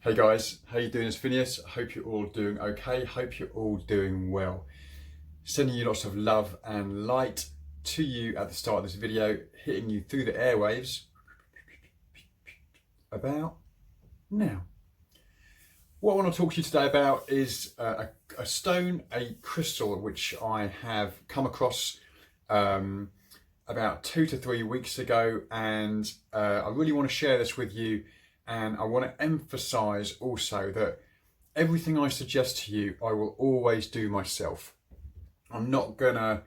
Hey guys, how you doing? It's Phineas. I hope you're all doing okay. Hope you're all doing well. Sending you lots of love and light to you at the start of this video, hitting you through the airwaves about now. What I want to talk to you today about is a stone, a crystal, which I have come across about 2 to 3 weeks ago, and I really want to share this with you. And I want to emphasize also that everything I suggest to you, I will always do myself. I'm not gonna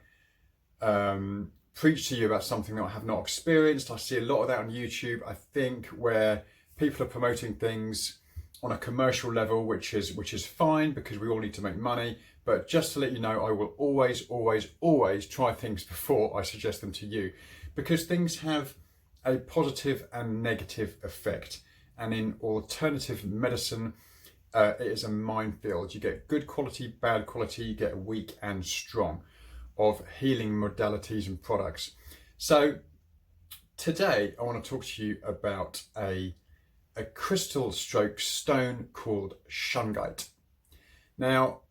preach to you about something that I have not experienced. I see a lot of that on YouTube, I think, where people are promoting things on a commercial level, which is fine because we all need to make money. But just to let you know, I will always try things before I suggest them to you, because things have a positive and negative effect. And in alternative medicine, it is a minefield. You get good quality, bad quality, you get weak and strong of healing modalities and products. So today I want to talk to you about a crystal stroke stone called Shungite. Now,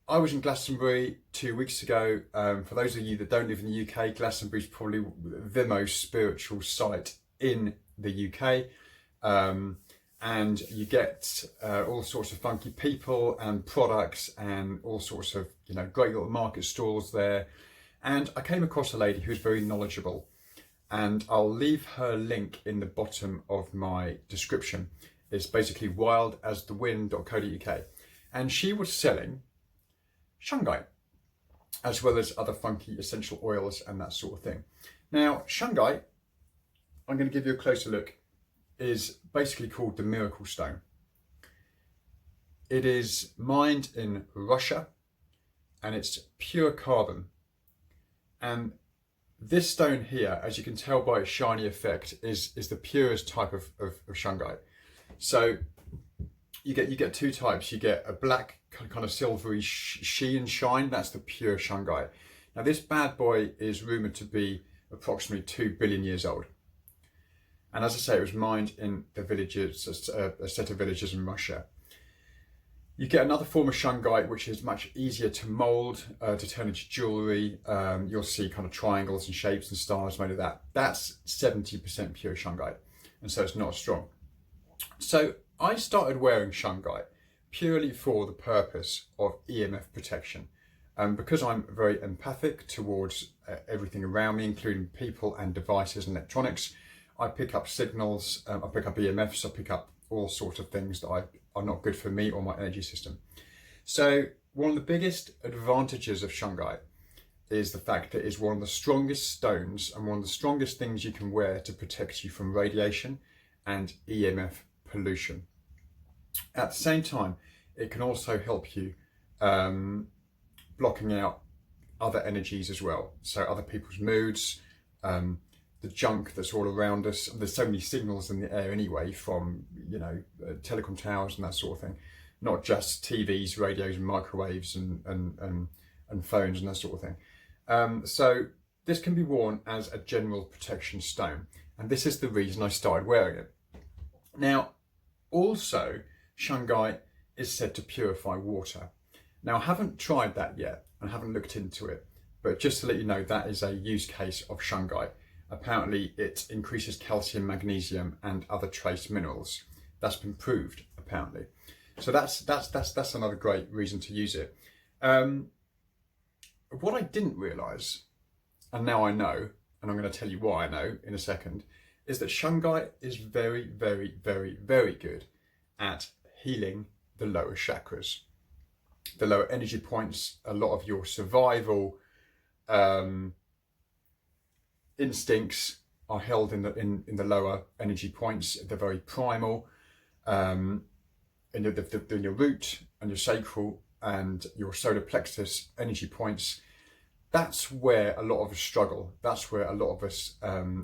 I was in Glastonbury 2 weeks ago. For those of you that don't live in the UK, Glastonbury is probably the most spiritual site in the UK. And you get all sorts of funky people and products and all sorts of, great little market stalls there. And I came across a lady who's very knowledgeable, and I'll leave her link in the bottom of my description. It's basically wildasthewind.co.uk. And she was selling Shungite, as well as other funky essential oils and that sort of thing. Now, Shungite, I'm going to give you a closer look, is basically called the miracle stone. It is mined in Russia and it's pure carbon. And this stone here, as you can tell by its shiny effect, is the purest type of Shungite. So you get two types. You get a black kind of silvery sheen shine. That's the pure Shungite. Now this bad boy is rumored to be approximately 2 billion years old. And as I say, it was mined in the villages, a set of villages in Russia. You get another form of Shungite, which is much easier to mold, to turn into jewellery. You'll see kind of triangles and shapes and stars made of that. That's 70% pure Shungite, and so it's not strong. So I started wearing Shungite purely for the purpose of EMF protection. Because I'm very empathic towards everything around me, including people and devices and electronics, I pick up signals, I pick up EMFs, I pick up all sorts of things that are not good for me or my energy system. So one of the biggest advantages of Shungite is the fact that it's one of the strongest stones and one of the strongest things you can wear to protect you from radiation and EMF pollution. At the same time, it can also help you blocking out other energies as well. So other people's moods, the junk that's all around us. There's so many signals in the air anyway, from telecom towers and that sort of thing, not just TVs, radios and microwaves and phones and that sort of thing. So this can be worn as a general protection stone, and this is the reason I started wearing it. Now, also Shungite is said to purify water. Now, I haven't tried that yet and haven't looked into it, but just to let you know, that is a use case of Shungite. Apparently it increases calcium, magnesium and other trace minerals. That's been proved, apparently. So that's another great reason to use it. What I didn't realise, and now I know, and I'm going to tell you why I know in a second, is that Shungite is very good at healing the lower chakras, the lower energy points. A lot of your survival instincts are held in the lower energy points. They're very primal, in your root and your sacral and your solar plexus energy points. That's where a lot of us struggle. That's where a lot of us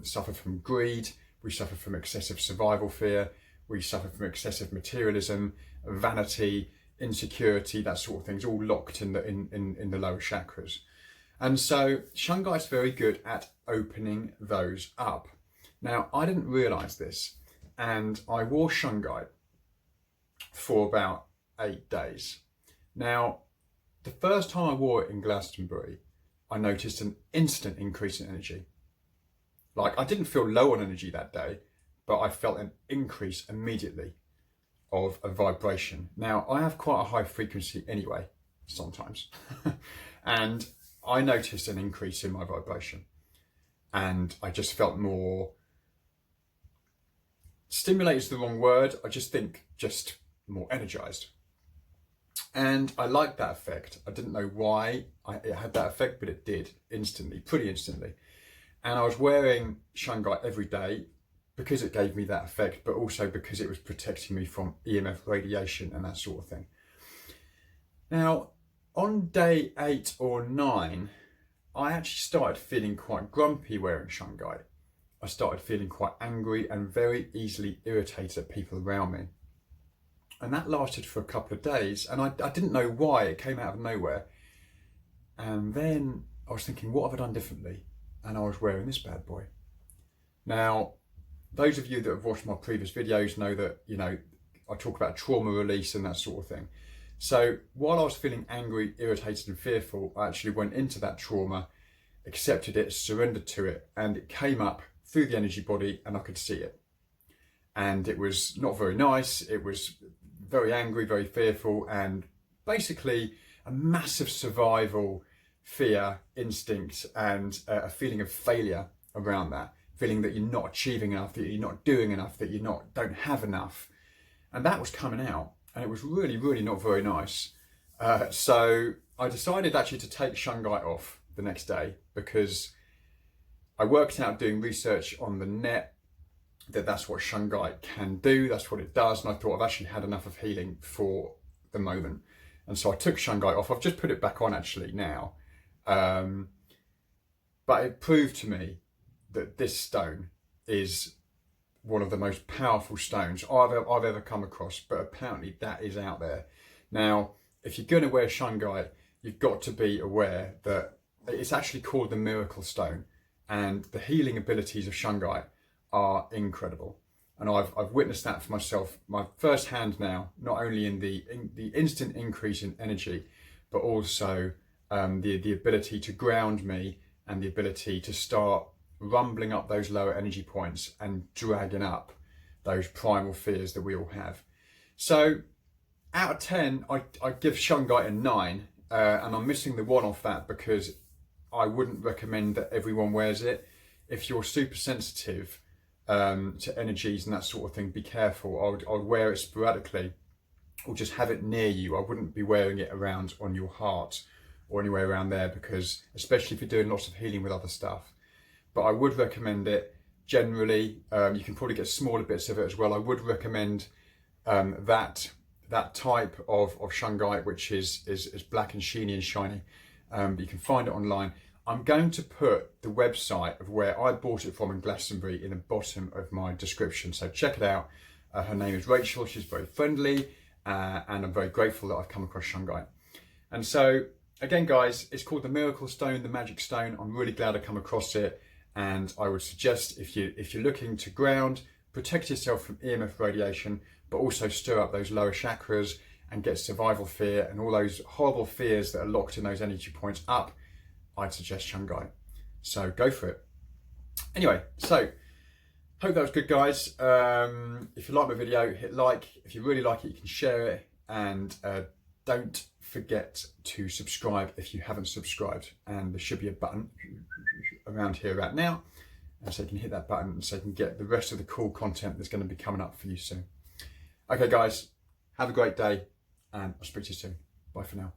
suffer from greed. We suffer from excessive survival fear. We suffer from excessive materialism, vanity, insecurity, that sort of thing. It's all locked in the lower chakras. And so Shungite's very good at opening those up. Now, I didn't realise this, and I wore Shungite for about 8 days. Now, the first time I wore it in Glastonbury, I noticed an instant increase in energy. Like, I didn't feel low on energy that day, but I felt an increase immediately of a vibration. Now, I have quite a high frequency anyway, sometimes. And I noticed an increase in my vibration. And I just felt more, stimulated is the wrong word, I just think just more energized. And I liked that effect. I didn't know why it had that effect, but it did instantly, pretty instantly. And I was wearing Shungite every day because it gave me that effect, but also because it was protecting me from EMF radiation and that sort of thing. Now, on day 8 or 9, I actually started feeling quite grumpy wearing Shungite. I started feeling quite angry and very easily irritated at people around me. And that lasted for a couple of days, and I didn't know why. It came out of nowhere. And then I was thinking, what have I done differently? And I was wearing this bad boy. Now, those of you that have watched my previous videos know that, you know, I talk about trauma release and that sort of thing. So while I was feeling angry, irritated and fearful, I actually went into that trauma, accepted it, surrendered to it, and it came up through the energy body and I could see it. And it was not very nice. It was very angry, very fearful, and basically a massive survival fear, instinct, and a feeling of failure around that. Feeling that you're not achieving enough, that you're not doing enough, that you don't have enough. And that was coming out, and it was really, really not very nice. So I decided actually to take Shungite off the next day, because I worked out doing research on the net that that's what Shungite can do, that's what it does, and I thought I've actually had enough of healing for the moment. And so I took Shungite off. I've just put it back on actually now. But it proved to me that this stone is one of the most powerful stones I've ever come across, but apparently that is out there. Now, if you're going to wear Shungite, you've got to be aware that it's actually called the miracle stone, and the healing abilities of Shungite are incredible. And I've witnessed that for myself, my first hand now, not only in the instant increase in energy, but also the ability to ground me and the ability to start rumbling up those lower energy points and dragging up those primal fears that we all have. So out of 10, I give Shungite a 9, and I'm missing the 1 off that because I wouldn't recommend that everyone wears it. If you're super sensitive to energies and that sort of thing, be careful. I would wear it sporadically, or just have it near you. I wouldn't be wearing it around on your heart or anywhere around there, because especially if you're doing lots of healing with other stuff. But I would recommend it generally. You can probably get smaller bits of it as well. I would recommend that type of Shungite, which is black and sheeny and shiny. But you can find it online. I'm going to put the website of where I bought it from in Glastonbury in the bottom of my description, so check it out. Her name is Rachel. She's very friendly, and I'm very grateful that I've come across Shungite. And so again, guys, it's called the Miracle Stone, the Magic Stone. I'm really glad I come across it, and I would suggest if you're looking to ground, protect yourself from EMF radiation, but also stir up those lower chakras and get survival fear and all those horrible fears that are locked in those energy points up, I'd suggest Shungite. So go for it. Anyway, so hope that was good, guys. If you like my video, hit like. If you really like it, you can share it, and don't forget to subscribe if you haven't subscribed. And there should be a button around here right now, and so you can hit that button so you can get the rest of the cool content that's going to be coming up for you soon. Okay, guys, have a great day, and I'll speak to you soon. Bye for now.